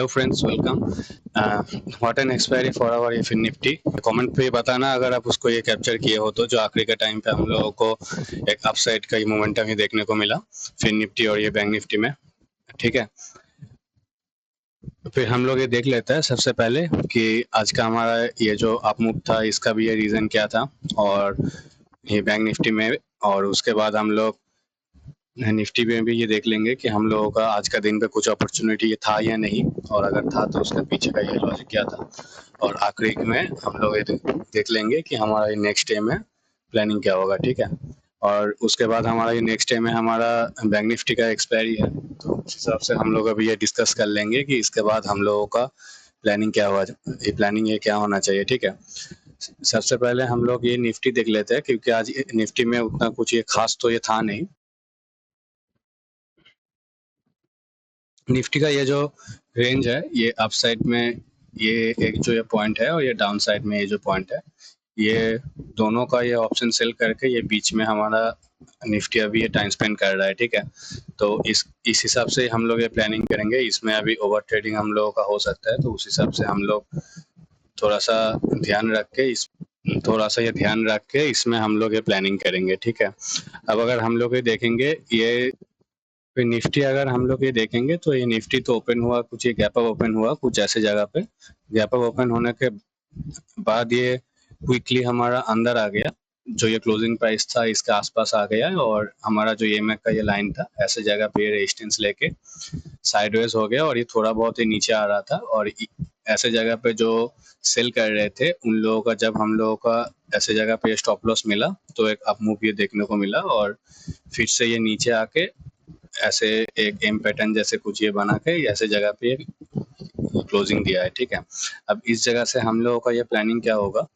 Hello friends, welcome. What an expiry for hour if in Nifty. Comment पे बताना अगर आप उसको ये कैप्चर किए हो तो, जो आखिरी के टाइम पे हम लोगों को एक अपसाइड का ही मोमेंटम ही देखने को मिला फिन निफ्टी और ये बैंक निफ्टी में। ठीक है, फिर हम लोग ये देख लेते हैं सबसे पहले कि आज का हमारा ये जो अप मूव था इसका भी ये रीज़न क्या था, और ये बैंक निफ्टी में, और उसके बाद हम लोग निफ्टी में भी ये देख लेंगे कि हम लोगों का आज का दिन पे कुछ अपॉर्चुनिटी था या नहीं, और अगर था तो उसके पीछे का ये लॉजिक क्या था। और आखिरी में हम लोग ये देख लेंगे कि हमारा नेक्स्ट डे में प्लानिंग क्या होगा। ठीक है, और उसके बाद हमारा ये नेक्स्ट डे में हमारा बैंक निफ्टी का एक्सपायरी है, तो उस हिसाब से हम लोग अभी ये डिस्कस कर लेंगे कि इसके बाद हम लोगों का प्लानिंग क्या हुआ, ये प्लानिंग ये क्या होना चाहिए। ठीक है, सबसे पहले हम लोग ये निफ्टी देख लेते हैं, क्योंकि आज निफ्टी में उतना कुछ ये खास तो ये था नहीं। निफ्टी का ये जो रेंज है, ये अप साइड में ये एक जो ये पॉइंट है, और ये डाउन साइड में ये जो पॉइंट है, ये दोनों का ये ऑप्शन सेल करके ये बीच में हमारा निफ्टी अभी ये टाइम स्पेंड कर रहा है। ठीक है, तो इस हिसाब से हम लोग ये प्लानिंग करेंगे। इसमें अभी ओवर ट्रेडिंग हम लोगों का हो सकता है, तो उस हिसाब से हम लोग थोड़ा सा ध्यान रख के इसमें हम लोग ये प्लानिंग करेंगे। ठीक है, अब अगर हम लोग ये देखेंगे, ये फिर निफ्टी अगर हम लोग ये देखेंगे तो ये निफ्टी तो ओपन हुआ, कुछ ये गैप अप ओपन हुआ कुछ ऐसे जगह पे। गैप अप ओपन होने के बाद ये क्विकली हमारा अंदर आ गया, जो ये क्लोजिंग प्राइस था इसके आसपास आ गया, और हमारा जो EMA का ये लाइन था ऐसे जगह पे रेजिस्टेंस लेके साइडवेज हो गया, और ये थोड़ा बहुत ही नीचे आ रहा था। और ऐसे जगह पे जो सेल कर रहे थे उन लोगों का, जब हम लोगों का ऐसे जगह पे स्टॉप लॉस मिला तो एक अप मूव ये देखने को मिला, और फिर से ये नीचे आके ऐसे एक एम पैटर्न जैसे कुछ ये बना के ऐसे जगह पे क्लोजिंग दिया है। ठीक है, अब इस जगह से हम लोगों का ये प्लानिंग क्या होगा,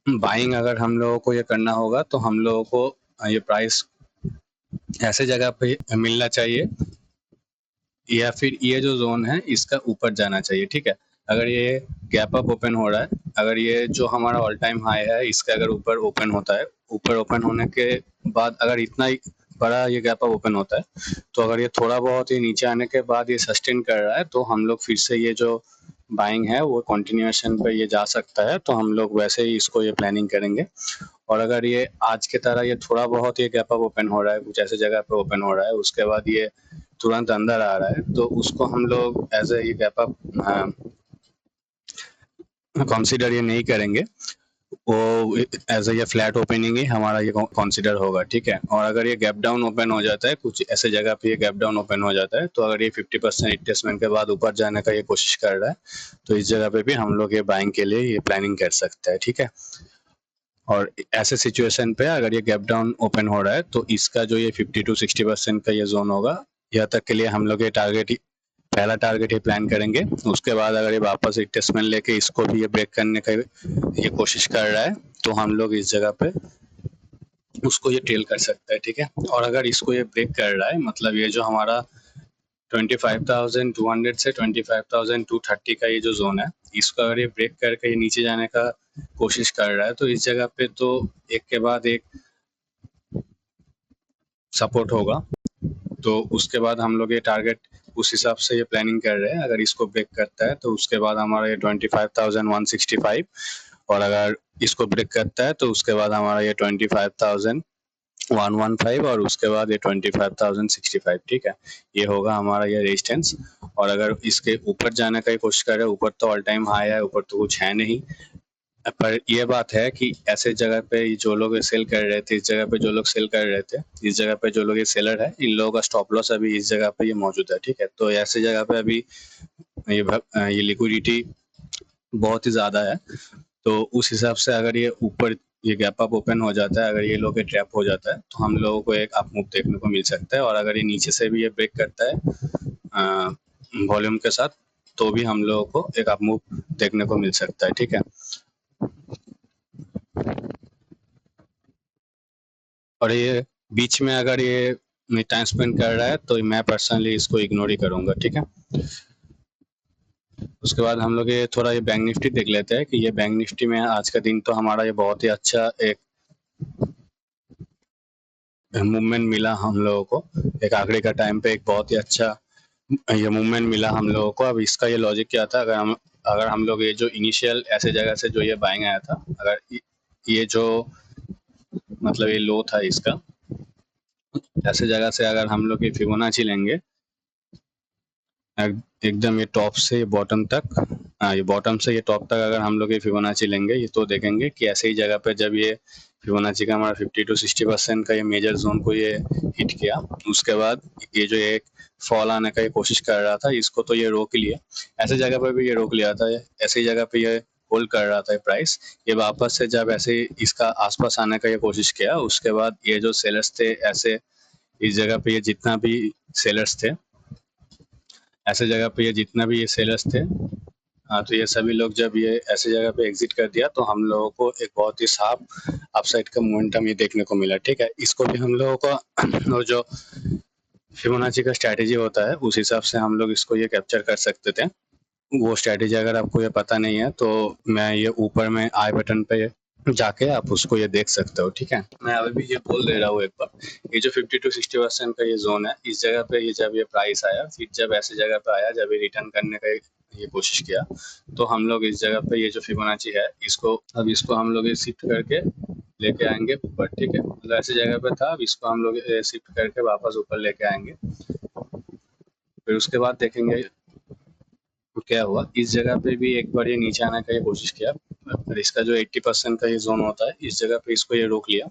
बाइंग अगर हम लोगों को ये करना होगा तो हम लोगों को ये प्राइस ऐसे जगह पे मिलना चाहिए, या फिर ये जो जोन है इसका ऊपर जाना चाहिए। ठीक है, अगर ये गैप अप ओपन हो रहा है, अगर ये जो हमारा ऑल टाइम हाई है इसका अगर ऊपर ओपन होता है, ऊपर ओपन होने के बाद अगर इतना ही बड़ा ये गैप अप ओपन होता है, तो अगर ये थोड़ा बहुत ही नीचे आने के बाद ये सस्टेन कर रहा है, तो हम लोग फिर से ये जो बाइंग है वो कंटिन्यूएशन पे ये जा सकता है, तो हम लोग वैसे ही इसको ये प्लानिंग करेंगे। और अगर ये आज के तरह ये थोड़ा बहुत ये गैप अप ओपन हो रहा है, कुछ ऐसे जगह पे ओपन हो रहा है, उसके बाद ये तुरंत अंदर आ रहा है, तो उसको हम लोग as a gap up consider ये नहीं करेंगे, वो एज ए ये फ्लैट ओपनिंग ही हमारा ये कंसीडर होगा। ठीक है, और अगर ये गैप डाउन ओपन हो जाता है, कुछ ऐसे जगह पे ये गैप डाउन ओपन हो जाता है, तो अगर ये 50% रिट्रेसमेंट के बाद ऊपर जाने का ये कोशिश कर रहा है, तो इस जगह पे भी हम लोग ये बाइंग के लिए ये प्लानिंग कर सकते हैं। ठीक है, और ऐसे सिचुएशन पे अगर ये गैप डाउन ओपन हो रहा है तो इसका जो ये 50 to 60% का ये जोन होगा, यह तक के लिए हम लोग ये पहला टारगेट ही प्लान करेंगे। उसके बाद अगर ये वापस रिट्रेसमेंट लेके इसको भी ये ब्रेक करने का ये कोशिश कर रहा है, तो हम लोग इस जगह पे उसको ये टेल कर सकते हैं। ठीक है, और अगर इसको ये ब्रेक कर रहा है, मतलब ये जो हमारा 25,200 से 25,230 का ये जो जोन है, इसको अगर ये ब्रेक करके ये नीचे जाने का कोशिश कर रहा है, तो इस जगह पे तो एक के बाद एक सपोर्ट होगा, तो उसके बाद हम लोग ये टारगेट उस हिसाब से ये प्लानिंग कर रहे हैं। अगर इसको ब्रेक करता है तो उसके बाद हमारा ये 25,165, और अगर इसको ब्रेक करता है तो उसके बाद हमारा ये 25,115, और उसके बाद ये 25,065। ठीक है, ये होगा हमारा ये रेजिस्टेंस। और अगर इसके ऊपर जाने का कोशिश करे, ऊपर तो ऑल टाइम हाई है, ऊपर तो कुछ है नहीं, पर ये बात है कि ऐसे जगह पे जो लोग सेल कर रहे थे, इस जगह पे जो लोग सेल कर रहे थे, इस जगह पे जो लोग ये सेलर है, इन लोगों का स्टॉप लॉस अभी इस जगह पे ये मौजूद है। ठीक है, तो ऐसे जगह पे अभी ये लिक्विडिटी बहुत ही ज़्यादा है, तो उस हिसाब से अगर ये ऊपर ये गैप अप ओपन हो जाता है, अगर ये लोग ट्रैप हो जाता है, तो हम लोगों को एक अप मूव देखने को मिल सकता है। और अगर ये नीचे से भी ये ब्रेक करता है वॉल्यूम के साथ, तो भी हम लोगों को एक अप मूव देखने को मिल सकता है। ठीक है, और ये बीच में अगर ये टाइम स्पेंड कर रहा है तो मैं पर्सनली इसको इग्नोर ही करूंगा। ठीक है, उसके बाद हम लोग ये थोड़ा ये बैंक निफ्टी देख लेते हैं कि ये बैंक निफ्टी में आज का दिन तो हमारा ये बहुत ही अच्छा एक मूवमेंट मिला हम लोगों को। एक आखिरी का टाइम पे एक बहुत ही अच्छा ये मूवमेंट मिला हम लोगों को। अब इसका ये लॉजिक क्या था, अगर हम लोग ये जो इनिशियल ऐसे जगह से जो ये बाइंग आया था, अगर ये जो मतलब ये लो था इसका, ऐसे जगह से अगर हम लोग ये फिबोनाची लेंगे एकदम ये टॉप से ये बॉटम तक, ये बॉटम से ये टॉप तक अगर हम लोग ये फिबोनाची लेंगे, ये तो देखेंगे कि ऐसे ही जगह पे जब ये फिबोनाची का हमारा 50 to 60% का ये मेजर जोन को ये हिट किया, उसके बाद ये जो एक फॉल आने का ये कोशिश कर रहा था, इसको तो ये रोक लिया। ऐसे जगह पर भी ये रोक लिया था, ऐसे ही जगह पे ये होल्ड कर रहा था प्राइस। ये वापस से जब ऐसे इसका आसपास आने का ये कोशिश किया, उसके बाद ये जो सेलर्स थे ऐसे इस जगह पे, ये जितना भी सेलर्स थे ऐसे जगह पे, ये जितना भी ये सेलर्स थे, तो ये सभी लोग जब ये ऐसे जगह पे एग्जिट कर दिया, तो हम लोगों को एक बहुत ही साफ अपसाइड का मोमेंटम ये देखने को मिला। ठीक है, इसको भी हम लोगों को और जो फिबोनाची का स्ट्रैटेजी होता है उस हिसाब से हम लोग इसको ये कैप्चर कर सकते थे। वो स्ट्रैटेजी अगर आपको ये पता नहीं है तो मैं ये ऊपर में आई बटन पे जाके आप उसको ये देख सकते हो। ठीक है, मैं अभी भी ये बोल दे रहा हूँ एक बार, ये जो 50 to 60% का ये जोन है, इस जगह पे ये जब ये प्राइस आया, फिर जब ऐसे जगह पे आया, जब ये रिटर्न करने का ये कोशिश किया, तो हम लोग इस जगह पे ये जो फिबोनाची है इसको हम लोग शिफ्ट करके लेके आएंगे ऊपर। ठीक है, मतलब ऐसी जगह पे था, अब इसको हम लोग शिफ्ट करके वापस ऊपर लेके आएंगे। फिर उसके बाद देखेंगे तो क्या हुआ, इस जगह पे भी एक बार ये नीचे आने का ये कोशिश किया, पर इसका जो 80% का ये जोन होता है, इस जगह पे इसको ये रोक लिया।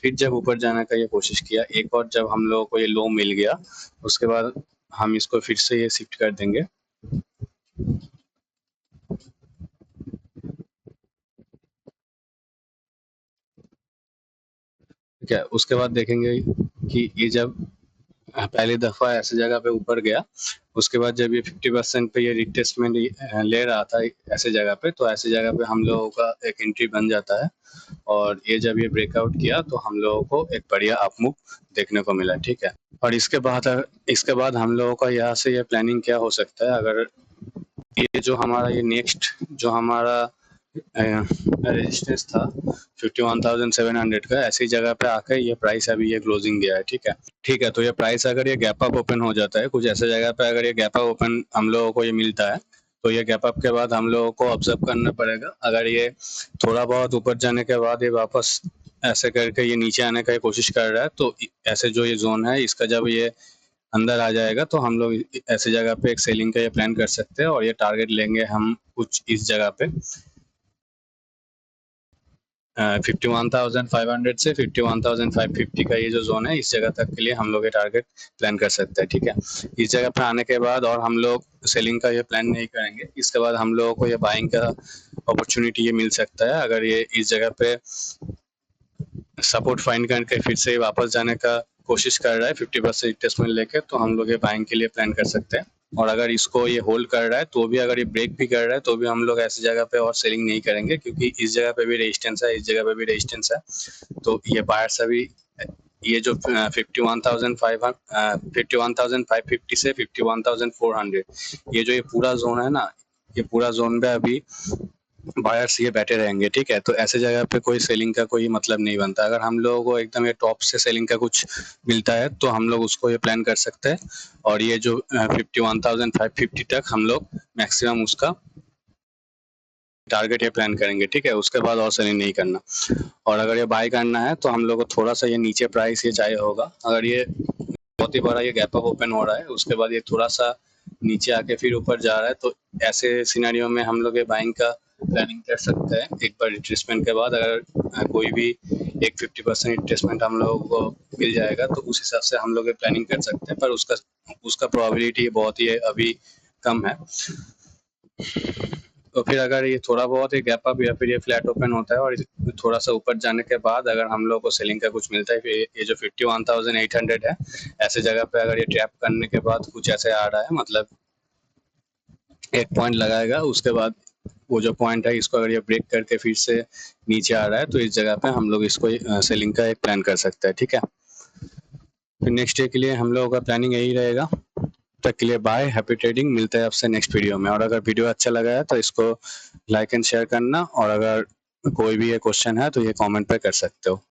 फिर जब ऊपर जाने का ये कोशिश किया, एक और जब हम लोगों को ये लो मिल गया, उसके बाद हम इसको फिर से ये शिफ्ट कर देंगे। ठीक है, उसके बाद देखेंगे कि ये जब पहली दफा ऐसी जगह पे ऊपर गया, उसके बाद जब ये 50% पे ये रिट्रेसमेंट ले रहा था ऐसे जगह पे, तो ऐसी जगह पे हम लोगों का एक एंट्री बन जाता है, और ये जब ये ब्रेकआउट किया तो हम लोगों को एक बढ़िया अपमूव देखने को मिला। ठीक है, और इसके बाद हम लोगों का यहाँ से ये प्लानिंग क्या हो सकता है, अगर ये जो हमारा ये नेक्स्ट जो हमारा रेजिस्टेंस था 51,700 का, ऐसी जगह पे आकर ये प्राइस अभी ये क्लोजिंग गया है। ठीक है, तो ये प्राइस अगर ये गैप अप ओपन हो जाता है, कुछ ऐसे जगह पे अगर ये गैप अप ओपन हम लोगों को ये मिलता है, तो ये गैप अप के बाद हम लोगों को ऑब्जर्व करना पड़ेगा। अगर ये थोड़ा बहुत ऊपर जाने के बाद ये वापस ऐसे करके ये नीचे आने का कोशिश कर रहा है, तो ऐसे जो ये जोन है इसका जब ये अंदर आ जाएगा, तो हम लोग ऐसी जगह पे एक सेलिंग का ये प्लान कर सकते हैं, और ये टारगेट लेंगे हम कुछ इस जगह पे 51,500 से 51,550 का ये जो जोन है, इस जगह तक के लिए हम लोग ये टारगेट प्लान कर सकते हैं। ठीक है, इस जगह पे आने के बाद और हम लोग सेलिंग का ये प्लान नहीं करेंगे, इसके बाद हम लोगों को ये बाइंग का अपॉर्चुनिटी ये मिल सकता है। अगर ये इस जगह पे सपोर्ट फाइंड करके फिर से वापस जाने का कोशिश कर रहा है 50% रिट्रेसमेंट लेके, तो हम लोग ये बाइंग के लिए प्लान कर सकते हैं। और अगर इसको ये होल्ड कर रहा है तो भी, अगर ये ब्रेक भी कर रहा है तो भी हम लोग ऐसी जगह पे और सेलिंग नहीं करेंगे, क्योंकि इस जगह पे भी रेजिस्टेंस है, इस जगह पे भी रेजिस्टेंस है। तो ये बायर्स अभी ये जो 51,550 से 51,400, ये जो ये पूरा जोन है ना, ये पूरा जोन पे अभी बायर्स ये बैठे रहेंगे। ठीक है, तो ऐसे जगह पे कोई सेलिंग का कोई मतलब नहीं बनता। अगर हम लोगों को एकदम ये टॉप से सेलिंग का कुछ मिलता है तो हम लोग उसको ये प्लान कर सकते हैं, और ये जो 51,550 तक हम लोग मैक्सिमम उसका टारगेट ये प्लान करेंगे। ठीक है, उसके बाद और सेलिंग नहीं करना। और अगर ये बाय करना है तो हम लोग को थोड़ा सा ये नीचे प्राइस ये चाहिए होगा। अगर ये बहुत ही बड़ा ये गैप अप ओपन हो रहा है, उसके बाद ये थोड़ा सा नीचे आके फिर ऊपर जा रहा है, तो ऐसे सिनेरियो में हम लोग ये बाइंग का प्लानिंग कर सकते हैं। एक बार रिट्रेसमेंट के बाद अगर कोई भी एक 50% रिट्रेसमेंट हम लोगों को मिल जाएगा, तो उस हिसाब से हम लोग ये प्लानिंग कर सकते हैं, पर उसका प्रोबेबिलिटी बहुत ही अभी कम है। तो फिर अगर ये थोड़ा बहुत ही गैप अप या फिर ये फ्लैट ओपन होता है और थोड़ा सा ऊपर जाने के बाद अगर हम लोग को सेलिंग का कुछ मिलता है, फिर ये जो 51,800 है, ऐसे जगह पे अगर ये ट्रैप करने के बाद कुछ ऐसे आ रहा है, मतलब एक पॉइंट लगाएगा, उसके बाद वो जो पॉइंट है इसको अगर ये ब्रेक करके फिर से नीचे आ रहा है, तो इस जगह पे हम लोग इसको सेलिंग का एक प्लान कर सकते हैं। ठीक है, फिर नेक्स्ट डे के लिए हम लोगों का प्लानिंग यही रहेगा। तक के लिए बाय, हैप्पी ट्रेडिंग। मिलते हैं आपसे नेक्स्ट वीडियो में। और अगर वीडियो अच्छा लगा है तो इसको लाइक एंड शेयर करना, और अगर कोई भी ये क्वेश्चन है तो ये कमेंट पे कर सकते हो।